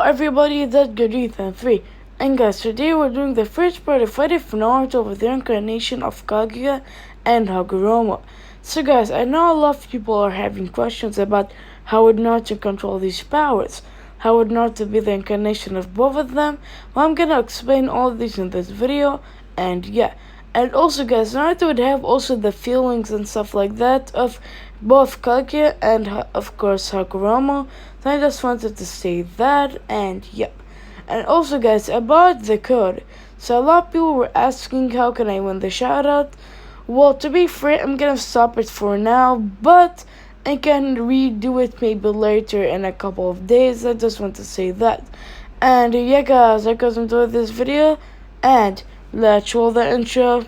everybody, that's good Ethan 3. And guys, today we're doing the first part of What If Naruto with the reincarnation of Kaguya and Hagoromo. So guys, I know a lot of people are having questions about how would Naruto control these powers. How would Naruto be the incarnation of both of them? Well, I'm gonna explain all of these in this video, and yeah. And also guys, Naruto would have also the feelings and stuff like that of both Kaguya and of course Hagoromo. So I just wanted to say that, and yeah. And also guys, about the code. So a lot of people were asking how can I win the shoutout. Well, to be fair, I'm gonna stop it for now, but I can redo it maybe later in a couple of days. I just want to say that. And yeah guys, I hope you guys enjoyed this video, and let's roll the intro.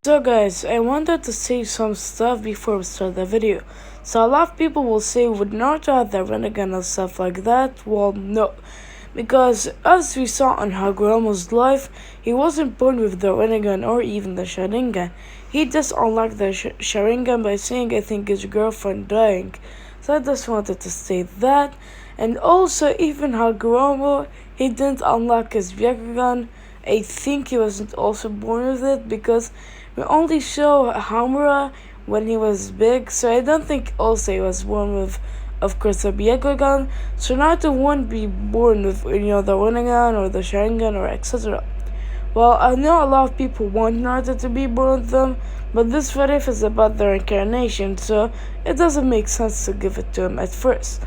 So guys, I wanted to say some stuff before we start the video. So a lot of people will say, would Naruto have the Rinnegan and stuff like that? Well, no. Because as we saw on Hagoromo's life, he wasn't born with the Rinnegan or even the Sharingan. He just unlocked the Sharingan by saying, I think, his girlfriend dying. So I just wanted to say that. And also, even Hagoromo, he didn't unlock his Byakugan. I think he wasn't also born with it because we only show Hamura when he was big. So I don't think also he was born with, of course, a Byakugan. So Naruto won't be born with, the Rinnegan or the Sharingan or etc. Well, I know a lot of people want Naruto to be born with them, but this video is about their incarnation, so it doesn't make sense to give it to him at first.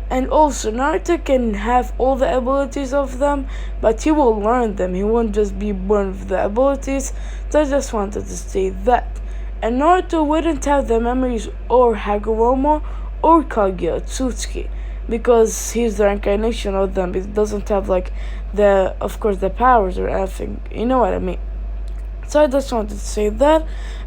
And also, Naruto can have all the abilities of them, but he will learn them. He won't just be born with the abilities. So I just wanted to say that. And Naruto wouldn't have the memories or Hagoromo or Kaguya Tsutsuki, because he's the incarnation of them. It doesn't have of course, the powers or anything. You know what I mean? So I just wanted to say that,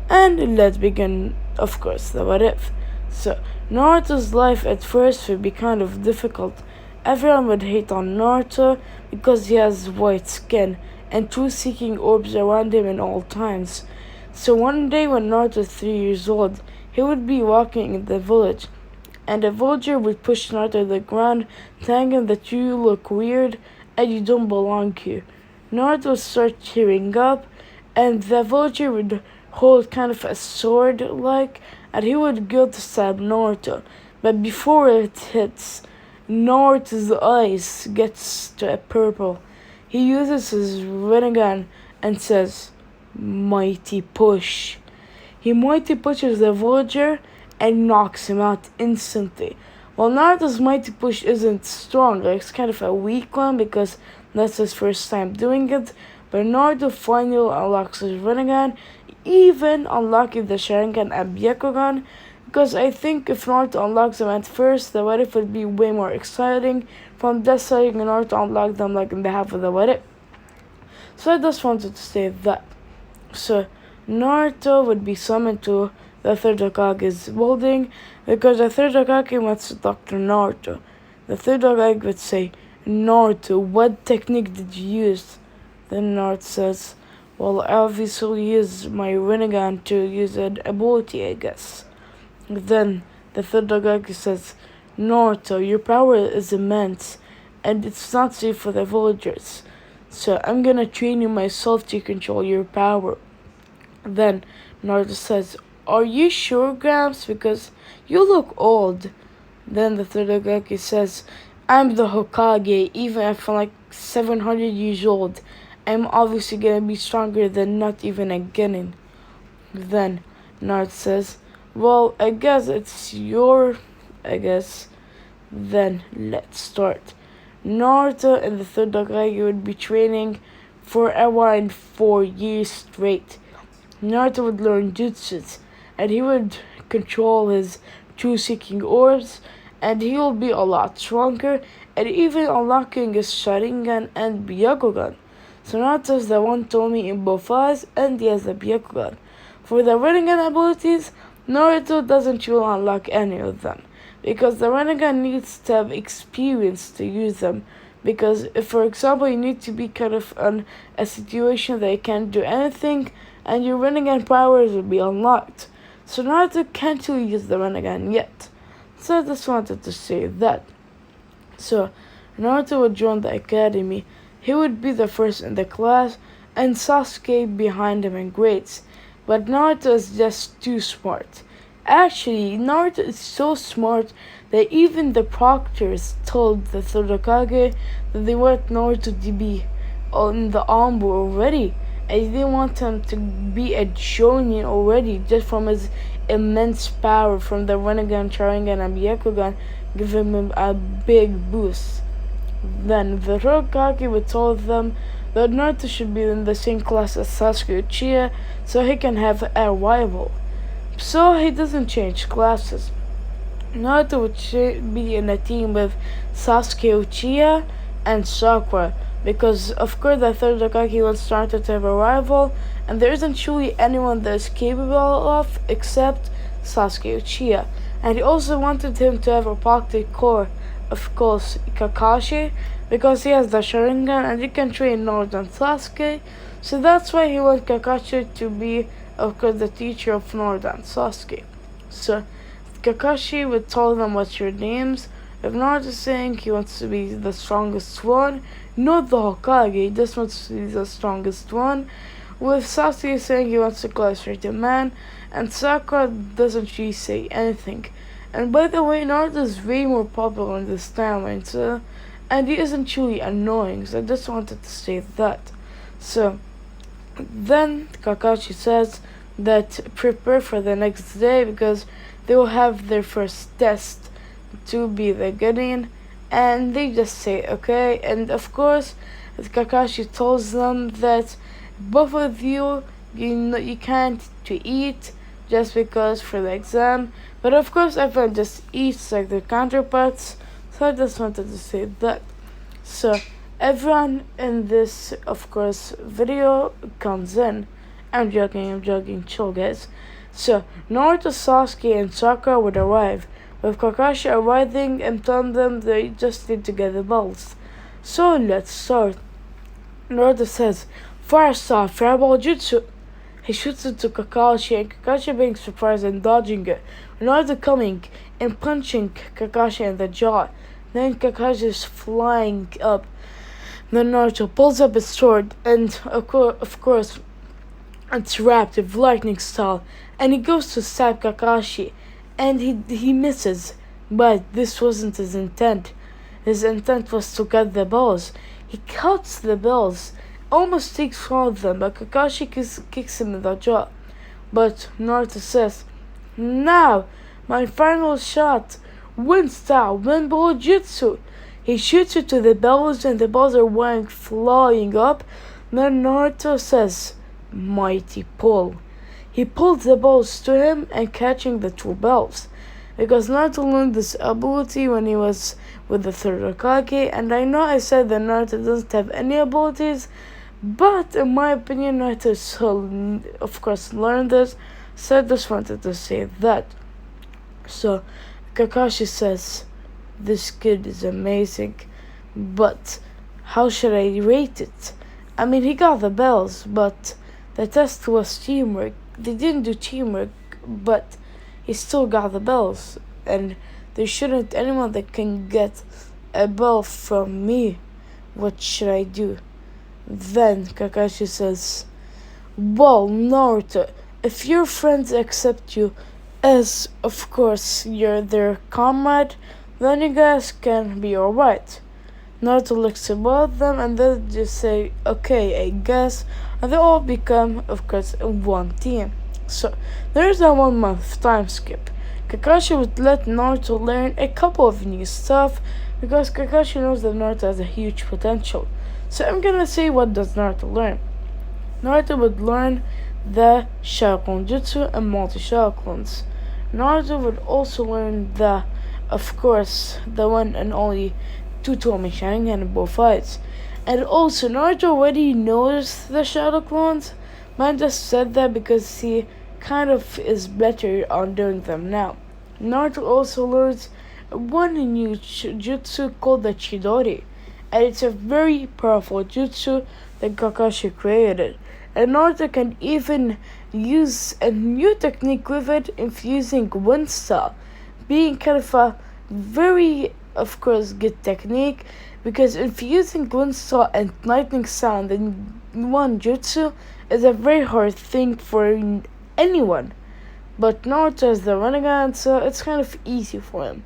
and let's begin, of course, the what if. So, Naruto's life at first would be kind of difficult. Everyone would hate on Naruto because he has white skin and truth-seeking orbs around him in all times. So one day when Naruto was 3 years old, he would be walking in the village, and a villager would push Naruto to the ground, telling him that you look weird and you don't belong here. Naruto would start tearing up, and the villager would hold kind of a sword and he would go to stab Naruto. But before it hits, Naruto's eyes gets to a purple. He uses his Rinnegan and says, "Mighty push." He mighty pushes the villager and knocks him out instantly. While Naruto's mighty push isn't strong, it's kind of a weak one because that's his first time doing it. But Naruto finally unlocks his Rinnegan, even unlocking the Sharingan and Byakugan, because I think if Naruto unlocks them at first, the what if would be way more exciting. From that side, Naruto unlock them in the half of the what if. So I just wanted to say that. So Naruto would be summoned to the third Hokage's building because the third Hokage wants to talk to Naruto. The third Hokage would say, "Naruto, what technique did you use?" Then Naruto says, "Well, obviously use my Rinnegan to use an ability, I guess." Then the third Hokage says, "Naruto, your power is immense, and it's not safe for the villagers. So I'm gonna train you myself to control your power." Then Naruto says, "Are you sure, Gramps? Because you look old." Then the third Hokage says, "I'm the Hokage, even if I'm 700 years old. I'm obviously gonna be stronger than not even a Genin." Then Naruto says, "Well, I guess it's I guess." Then let's start. Naruto and the third Hokage would be training for around 4 years straight. Naruto would learn jutsus, and he would control his truth-seeking orbs, and he will be a lot stronger, and even unlocking his Sharingan and Byakugan. So Naruto is the one told me in both eyes, and he has the Byakugan. For the Rinnegan abilities, Naruto doesn't really unlock any of them because the Rinnegan needs to have experience to use them. Because if, for example, you need to be kind of in a situation that you can't do anything, and your Rinnegan powers will be unlocked. So Naruto can't really use the Rinnegan yet. So I just wanted to say that. So Naruto would join the academy. He would be the first in the class, and Sasuke behind him in grades. But Naruto is just too smart. Actually, Naruto is so smart that even the proctors told the Todokage that they want Naruto to be on the Anbu already. And they want him to be a Jonin already, just from his immense power from the Rinnegan, Sharingan, and Byakugan, giving him a big boost. Then the Todokage would tell them that Naruto should be in the same class as Sasuke Uchiha so he can have a rival. So he doesn't change classes. Naruto would be in a team with Sasuke Uchiha and Sakura because of course the third Hokage wants Naruto to have a rival, and there isn't truly anyone that is capable of except Sasuke Uchiha. And he also wanted him to have a pocket core, of course Kakashi, because he has the Sharingan and he can train Naruto and Sasuke. So that's why he wants Kakashi to be, of course, the teacher of Naruto and Sasuke. So Kakashi would tell them what's your names. If Naruto is saying he wants to be the strongest one, not the Hokage, he just wants to be the strongest one. With Sasuke saying he wants to classmate a man, and Sakura doesn't really say anything. And by the way, Naruto is way more popular in this timeline, so, and he isn't truly annoying, so I just wanted to say that. So, then Kakashi says that prepare for the next day because they will have their first test to be the Guardian, and they just say okay. And of course, Kakashi tells them that both of you, you can't to eat just because for the exam, but of course everyone just eats like their counterparts. So I just wanted to say that. So everyone in this, of course, video comes in. I'm joking, chill guys. So Naruto, Sasuke, and Sakura would arrive, with Kakashi arriving and telling them they just need to get the belts. So let's start. Naruto says, Fire Star, Fireball Jutsu. He shoots it to Kakashi, and Kakashi being surprised and dodging it. Naruto coming and punching Kakashi in the jaw. Then Kakashi is flying up. Then Naruto pulls up his sword, and of course, it's wrapped with lightning style, and he goes to stab Kakashi, and he misses. But this wasn't his intent. His intent was to cut the balls. He cuts the balls, almost takes one of them, but Kakashi kicks him in the jaw. But Naruto says, now, my final shot. Wind style, wind ball jutsu. He shoots it to the bells, and the balls are flying up. Then Naruto says, mighty pull. He pulls the balls to him and catching the two bells. Because Naruto learned this ability when he was with the third Hokage, and I know I said that Naruto doesn't have any abilities, but in my opinion Naruto still, of course, learned this, so I just wanted to say that. So Kakashi says, this kid is amazing, but how should I rate it? I mean, he got the bells, but the test was teamwork. They didn't do teamwork, but he still got the bells, and there shouldn't anyone that can get a bell from me. What should I do? Then Kakashi says, well, Naruto, if your friends accept you as, of course, you're their comrade, then you guys can be alright. Naruto looks at both of them and they just say, okay, I guess, and they all become, of course, one team. So, there's a 1 month time skip. Kakashi would let Naruto learn a couple of new stuff because Kakashi knows that Naruto has a huge potential. So I'm gonna say, what does Naruto learn? Naruto would learn the Shadow Clone Jutsu and multi-Shadow Clones. Naruto would also learn the, of course, the one and only Tutomi Sharingan in both fights. And also, Naruto already knows the Shadow Clones. Man just said that because he kind of is better on doing them now. Naruto also learns one new jutsu called the Chidori, and it's a very powerful jutsu that Kakashi created. And Naruto can even use a new technique with it, infusing wind style, being kind of a very, of course, good technique, because infusing wind style and lightning sound in one jutsu is a very hard thing for anyone. But Naruto is the Rinnegan, so it's kind of easy for him.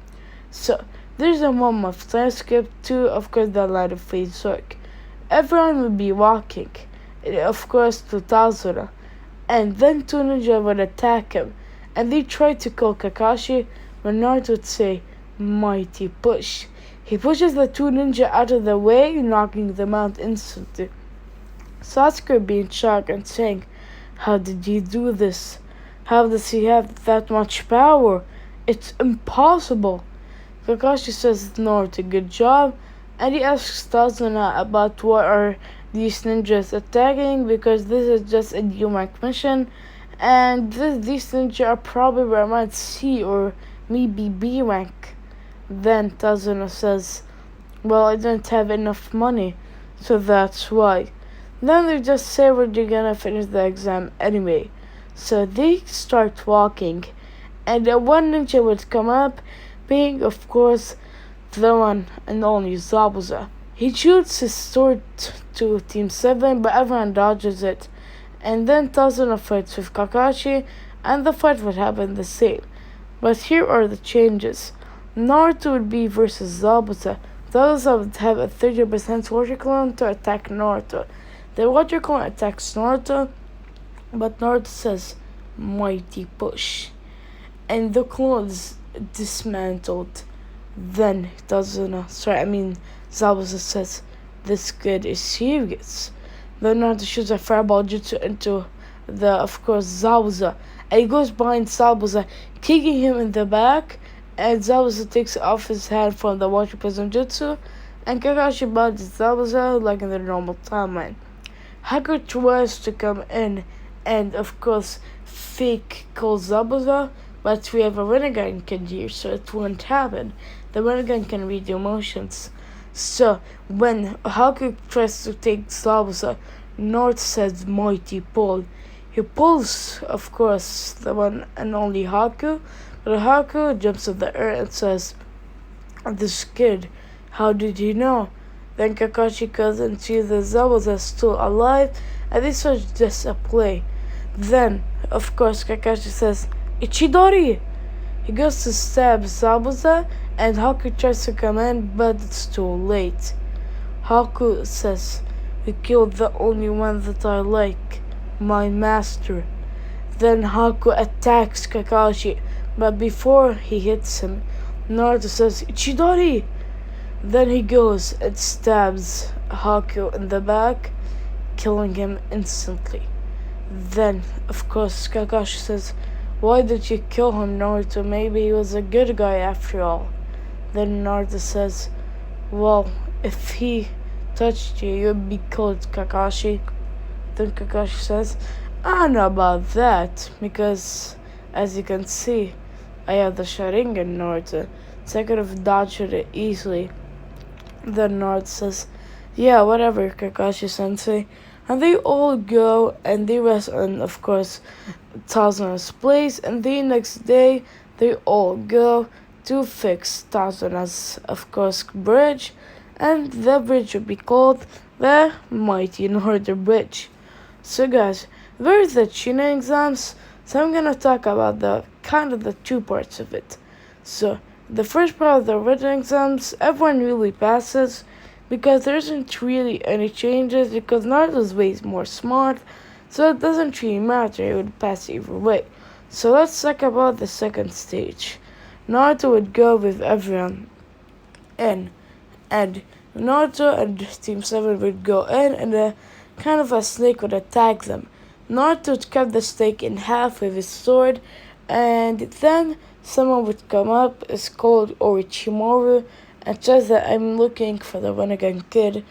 So, there's a moment of time skip to, of course, the light of phase work. Everyone will be walking, of course, to Tazura, and then two ninja would attack him, and they try to kill Kakashi, but Naruto would say, "Mighty push." He pushes the two ninja out of the way, knocking them out instantly. Sasuke being shocked and saying, "How did he do this? How does he have that much power? It's impossible." Kakashi says, "Naruto, good job," and he asks Tazuna about what are these ninjas attacking, because this is just a new rank mission, and these ninjas are probably around C or maybe B rank. Then Tazuna says, "Well, I don't have enough money, so that's why." Then they just say we're gonna finish the exam anyway. So they start walking, and one ninja would come up, being, of course, the one and only Zabuza. He shoots his sword to Team 7, but everyone dodges it. And then Tazuna fights with Kakashi, and the fight would happen the same. But here are the changes. Naruto would be versus Zabuza. Zabuza would have a 30% water clone to attack Naruto. The water clone attacks Naruto, but Naruto says, "Mighty push." And the clone is dismantled. Then Zabuza says, "This kid is serious." Then Naruto shoots a fireball jutsu into of course, Zabuza. And he goes behind Zabuza, kicking him in the back, and Zabuza takes off his hand from the water prism jutsu, and Kakashi bodies Zabuza like in the normal timeline. Haku tries to come in and, of course, fake kill Zabuza, but we have a Rinnegan kid here, so it won't happen. The Rinnegan can read the emotions. So, when Haku tries to take Zabuza, Naruto says, "Mighty pull." He pulls, of course, the one and only Haku, but Haku jumps in the air and says, "This kid, how did he know?" Then Kakashi goes and sees that Zabuza is still alive, and this was just a play. Then, of course, Kakashi says, "Ichidori!" He goes to stab Zabuza, and Haku tries to come in, but it's too late. Haku says, "We killed the only one that I like, my master." Then Haku attacks Kakashi, but before he hits him, Naruto says, "Ichidori!" Then he goes and stabs Haku in the back, killing him instantly. Then, of course, Kakashi says, "Why did you kill him, Naruto? Maybe he was a good guy after all." Then Naruto says, "Well, if he touched you, you'd be killed, Kakashi." Then Kakashi says, "I don't know about that, because, as you can see, I have the Sharingan, Naruto, so I could have dodged it easily." Then Naruto says, "Yeah, whatever, Kakashi-sensei." And they all go and they rest on, of course, Tazuna's place. And the next day, they all go to fix Tazuna's, of course, bridge. And the bridge would be called the Mighty Naruto Bridge. So guys, there's the Chunin exams. So I'm gonna talk about the two parts of it. So the first part of the written exams, everyone really passes, because there isn't really any changes, because Naruto's way is more smart, so it doesn't really matter, he would pass either way. So let's talk about the second stage. Naruto would go with everyone in, and Naruto and Team 7 would go in, and a snake would attack them. Naruto would cut the snake in half with his sword, and then someone would come up, is called Orochimaru, and says that I'm looking for the Rinnegan kid,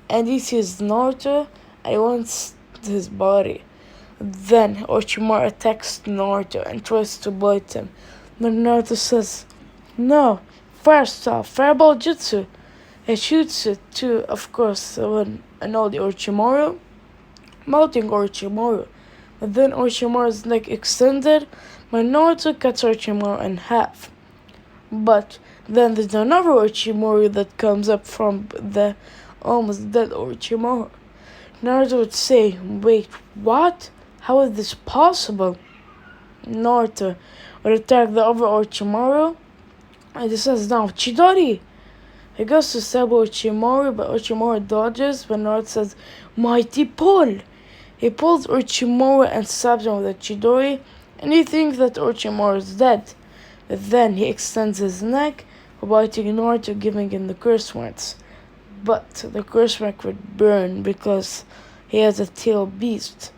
and he sees Naruto and he wants his body. Then Orochimaru attacks Naruto and tries to bite him. But Naruto says, no, first off, Fireball Jutsu. He shoots it to, of course, an old Orochimaru, melting Orochimaru. But then Orochimaru's neck extended, but Naruto cuts Orochimaru in half. But then there's another Orochimaru that comes up from the almost dead Orochimaru. Naruto would say, wait, what? How is this possible? Naruto would attack the other Orochimaru, and he says, now, Chidori! He goes to stab Orochimaru, but Orochimaru dodges, but Naruto says, mighty pull! He pulls Orochimaru and stabs him with a Chidori, and he thinks that Orochimaru is dead. But then he extends his neck, biting Naruto, giving him the curse words. But the curse mark would burn because he has a tail beast.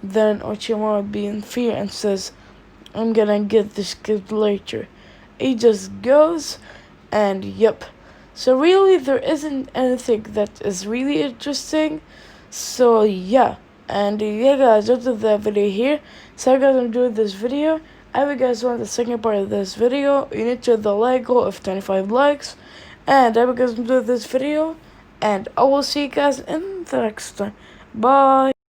Then Orochimaru would be in fear and says, I'm gonna get this kid later. He just goes, and yep. So really there isn't anything that is really interesting. So yeah. And yeah guys, that's the video here. So if you guys enjoyed this video, if you guys want the second part of this video, you need to hit the like goal of 25 likes. And if you guys enjoyed this video, and I will see you guys in the next time. Bye.